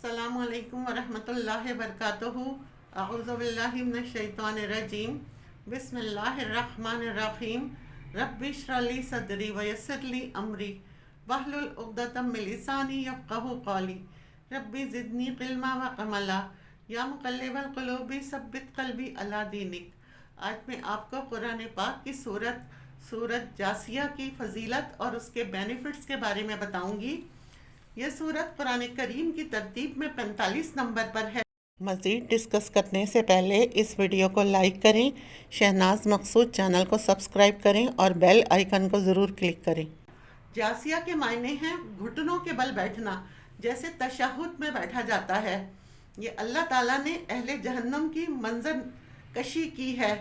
अस्सलामु अलैकुम वरहमतुल्लाहि वबरकातुहू। अऊज़ु बिल्लाहि मिनश शैतानिर रजीम। बिस्मिल्लाहिर रहमानिर रहीम। रब्बि इश्रह ली सदरी व यस्सिर ली अमरी वहलुल उक़दतम मिन लिसानी यफ़क़हू क़ौली। रब्बि ज़िदनी इल्मा व अमला या मुक़ल्लिबल क़ुलूबि सब्बित क़ल्बी अला दीनिक। आज मैं आपको कुरान पाक की सूरत जासिया की फ़जीलत और उसके बेनिफिट्स के बारे में बताऊंगी। यह सूरत कुरान करीम की तरतीब में 45 नंबर पर है। मज़ीद डिस्कस करने से पहले इस वीडियो को लाइक करें, शहनाज मकसूद चैनल को सब्सक्राइब करें और बेल आइकन को ज़रूर क्लिक करें। जासिया के मायने हैं घुटनों के बल बैठना, जैसे तशहुद में बैठा जाता है। ये अल्लाह ताला ने अहले जहन्नम की मंजर कशी की है,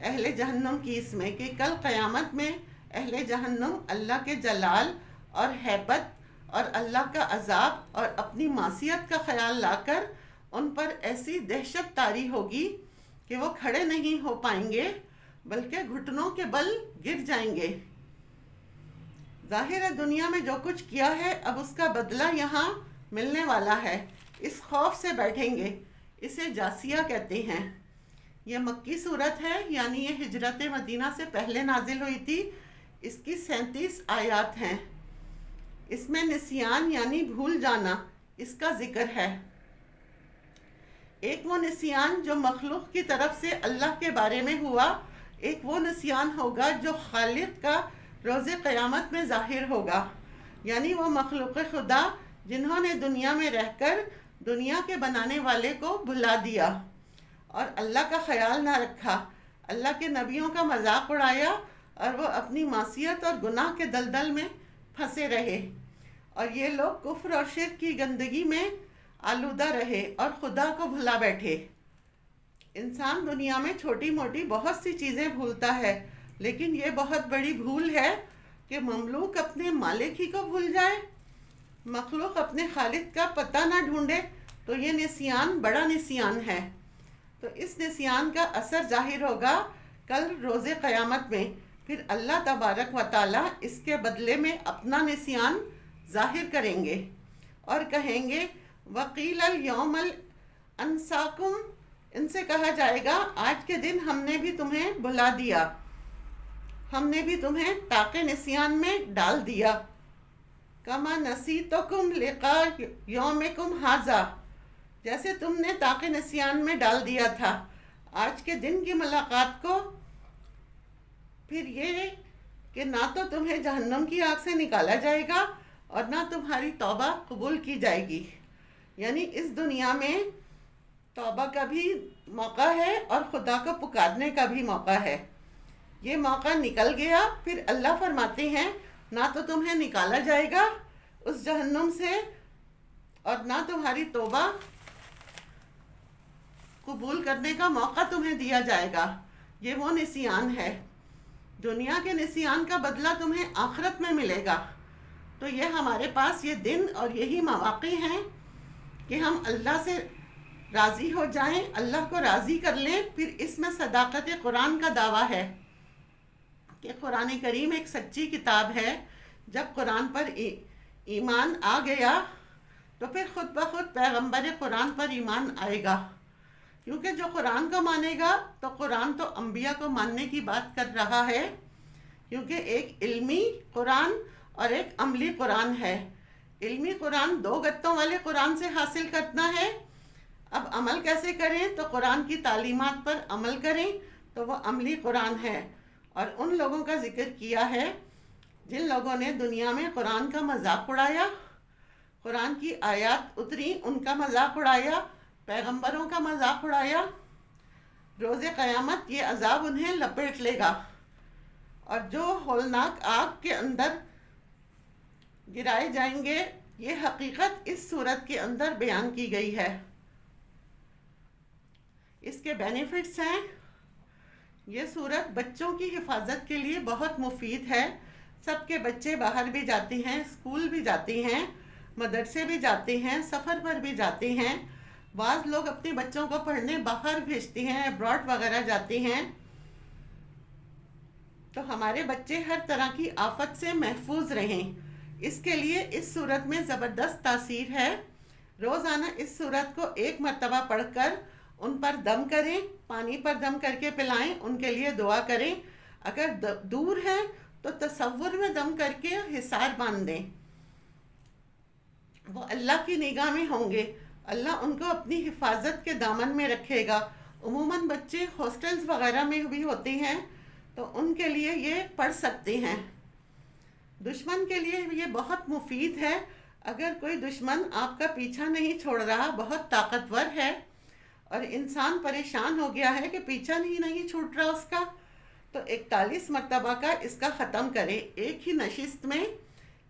अहले जहन्नम की इसमें कि कल क़यामत में अहले जहन्नम अल्लाह के जलाल और हैबत और अल्लाह का अजाब और अपनी मासियत का ख्याल लाकर उन पर ऐसी दहशत तारी होगी कि वो खड़े नहीं हो पाएंगे, बल्कि घुटनों के बल गिर जाएंगे। जाहिर है दुनिया में जो कुछ किया है अब उसका बदला यहाँ मिलने वाला है। इस खौफ से बैठेंगे। इसे जासिया कहते हैं। यह मक्की सूरत है, यानी ये हिजरत मदीना से पहले नाजिल हुई थी। इसकी 37 आयात हैं। इसमें निसियान यानी भूल जाना इसका जिक्र है। एक वो निसियान जो मखलूक की तरफ से अल्लाह के बारे में हुआ, एक वो निसियान होगा जो खालिक का रोज़े क़यामत में ज़ाहिर होगा, यानी वो मखलूक खुदा जिन्होंने दुनिया में रहकर दुनिया के बनाने वाले को भुला दिया और अल्लाह का ख्याल ना रखा, अल्लाह के नबियों का मजाक उड़ाया और वो अपनी मासियत और गुनाह के दलदल में फंसे रहे और ये लोग कुफ्र और शिर्क की गंदगी में आलूदा रहे और खुदा को भुला बैठे। इंसान दुनिया में छोटी मोटी बहुत सी चीज़ें भूलता है, लेकिन ये बहुत बड़ी भूल है कि ममलूक अपने मालिक ही को भूल जाए, मखलूक अपने खालिक का पता ना ढूंढे। तो ये निसियान बड़ा निसियान है। तो इस निसियान का असर जाहिर होगा कल रोज़े क़यामत में। फिर अल्लाह तबारक व ताला इसके बदले में अपना निसियान ज़ाहिर करेंगे और कहेंगे वकील यौमल अनसाकुम। इनसे कहा जाएगा आज के दिन हमने भी तुम्हें बुला दिया, हमने भी तुम्हें ताक़े निसियान में डाल दिया। कमा नसीतुकुम लिक़ा यौमिकुम हाज़ा, जैसे तुमने ताक़े निसियान में डाल दिया था आज के दिन की मुलाकात को। फिर ये कि ना तो तुम्हें जहन्नम की आग से निकाला जाएगा और ना तुम्हारी तौबा कबूल की जाएगी। यानी इस दुनिया में तौबा का भी मौका है और खुदा को पुकारने का भी मौका है। ये मौका निकल गया, फिर अल्लाह फरमाते हैं ना तो तुम्हें निकाला जाएगा उस जहन्नुम से और ना तुम्हारी तौबा कबूल करने का मौका तुम्हें दिया जाएगा। ये वो निसियान है। दुनिया के निसियान का बदला तुम्हें आखिरत में मिलेगा। तो ये हमारे पास ये दिन और यही मौक़े हैं कि हम अल्लाह से राज़ी हो जाएं, अल्लाह को राज़ी कर लें। फिर इसमें सदाक़त कुरान का दावा है कि कुरान करीम एक सच्ची किताब है। जब कुरान पर ईमान आ गया तो फिर ख़ुद ब खुद पैगम्बर कुरान पर ईमान आएगा, क्योंकि जो कुरान को मानेगा तो कुरान तो अम्बिया को मानने की बात कर रहा है, क्योंकि एक इल्मी कुरान और एक अमली कुरान है। इल्मी कुरान 2 गत्तों वाले कुरान से हासिल करना है। अब अमल कैसे करें? तो कुरान की तालीमात पर अमल करें, तो वो अमली कुरान है। और उन लोगों का जिक्र किया है जिन लोगों ने दुनिया में कुरान का मजाक उड़ाया, कुरान की आयत उतरी उनका मजाक उड़ाया, पैगंबरों का मजाक उड़ाया। रोज़े क़यामत ये अजाब उन्हें लपेट लेगा और जो होलनाक आग के अंदर गिराए जाएंगे। ये हकीकत इस सूरत के अंदर बयान की गई है। इसके बेनिफिट्स हैं। ये सूरत बच्चों की हिफाजत के लिए बहुत मुफीद है। सबके बच्चे बाहर भी जाते हैं, स्कूल भी जाते हैं, मदरसे भी जाते हैं, सफ़र पर भी जाते हैं। बाज़ लोग अपने बच्चों को पढ़ने बाहर भेजते हैं, अब्रॉड वगैरह जाते हैं। तो हमारे बच्चे हर तरह की आफत से महफूज रहें, इसके लिए इस सूरत में ज़बरदस्त तासीर है। روزانہ اس سورت کو 1 مرتبہ پڑھ کر ان پر دم کریں، پانی پر دم کر کے پلائیں، ان کے لیے دعا کریں۔ اگر دور ہیں تو تصور میں دم کر کے حصار باندھ دیں، وہ اللہ کی نگاہ میں ہوں گے، اللہ ان کو اپنی حفاظت کے دامن میں رکھے گا۔ عموماً بچے ہاسٹلز وغیرہ میں بھی ہوتے ہیں تو ان کے لیے یہ پڑھ سکتے ہیں۔ دشمن کے لیے یہ بہت مفید ہے۔ اگر کوئی دشمن آپ کا پیچھا نہیں چھوڑ رہا، بہت طاقتور ہے اور انسان پریشان ہو گیا ہے کہ پیچھا نہیں چھوٹ رہا اس کا، تو 41 مرتبہ کا اس کا ختم کریں۔ ایک ہی نشست میں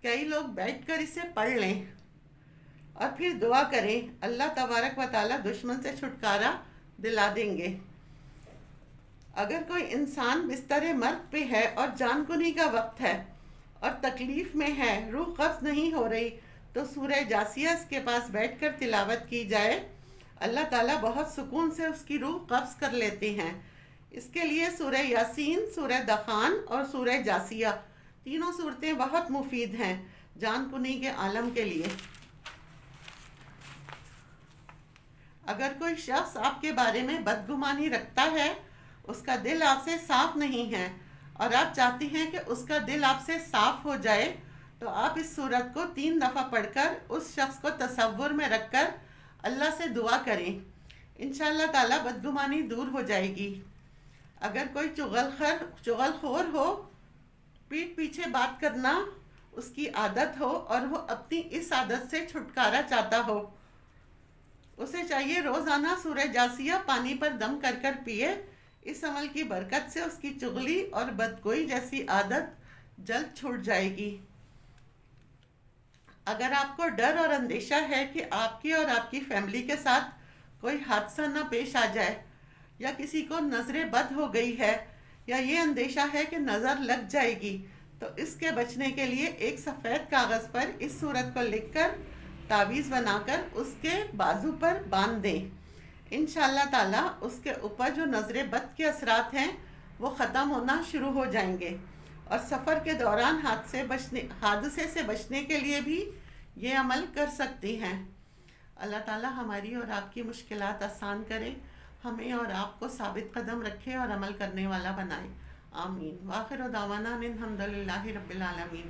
کئی لوگ بیٹھ کر اسے پڑھ لیں اور پھر دعا کریں، اللہ تبارک و تعالیٰ دشمن سے چھٹکارا دلا دیں گے۔ اگر کوئی انسان بستر مرگ پہ ہے اور جان کنی کا وقت ہے اور تکلیف میں ہے، روح قبض نہیں ہو رہی، تو سورہ جاسیہ اس کے پاس بیٹھ کر تلاوت کی جائے، اللہ تعالیٰ بہت سکون سے اس کی روح قبض کر لیتے ہیں۔ اس کے لیے سورہ یاسین، سورہ دخان اور سورہ جاسیہ تینوں صورتیں بہت مفید ہیں جان کنی کے عالم کے لیے۔ اگر کوئی شخص آپ کے بارے میں بدگمانی رکھتا ہے، اس کا دل آپ سے صاف نہیں ہے اور آپ چاہتی ہیں کہ اس کا دل آپ سے صاف ہو جائے، تو آپ اس سورت کو 3 دفعہ پڑھ کر اس شخص کو تصور میں رکھ کر اللہ سے دعا کریں، انشاءاللہ تعالیٰ بدگمانی دور ہو جائے گی۔ اگر کوئی چغل خور ہو، پیٹھ پیچھے بات کرنا اس کی عادت ہو اور وہ اپنی اس عادت سے چھٹکارا چاہتا ہو، اسے چاہیے روزانہ سورہ جاسیہ پانی پر دم کر کر پیے۔ اس عمل کی برکت سے اس کی چغلی اور بدگوئی جیسی عادت جلد چھوٹ جائے گی۔ اگر آپ کو ڈر اور اندیشہ ہے کہ آپ کی اور آپ کی فیملی کے ساتھ کوئی حادثہ نہ پیش آ جائے، یا کسی کو نظر بد ہو گئی ہے، یا یہ اندیشہ ہے کہ نظر لگ جائے گی، تو اس کے بچنے کے لیے ایک سفید کاغذ پر اس سورت کو لکھ کر تعویذ بنا کر اس کے بازو پر باندھ دیں۔ انشاءاللہ تعالیٰ اس کے اوپر جو نظر بد کے اثرات ہیں وہ ختم ہونا شروع ہو جائیں گے، اور سفر کے دوران حادثے سے بچنے کے لیے بھی یہ عمل کر سکتی ہیں۔ اللہ تعالیٰ ہماری اور آپ کی مشکلات آسان کرے، ہمیں اور آپ کو ثابت قدم رکھے اور عمل کرنے والا بنائے۔ آمین۔ وآخر دعوانا ان الحمد للہ رب العالمین۔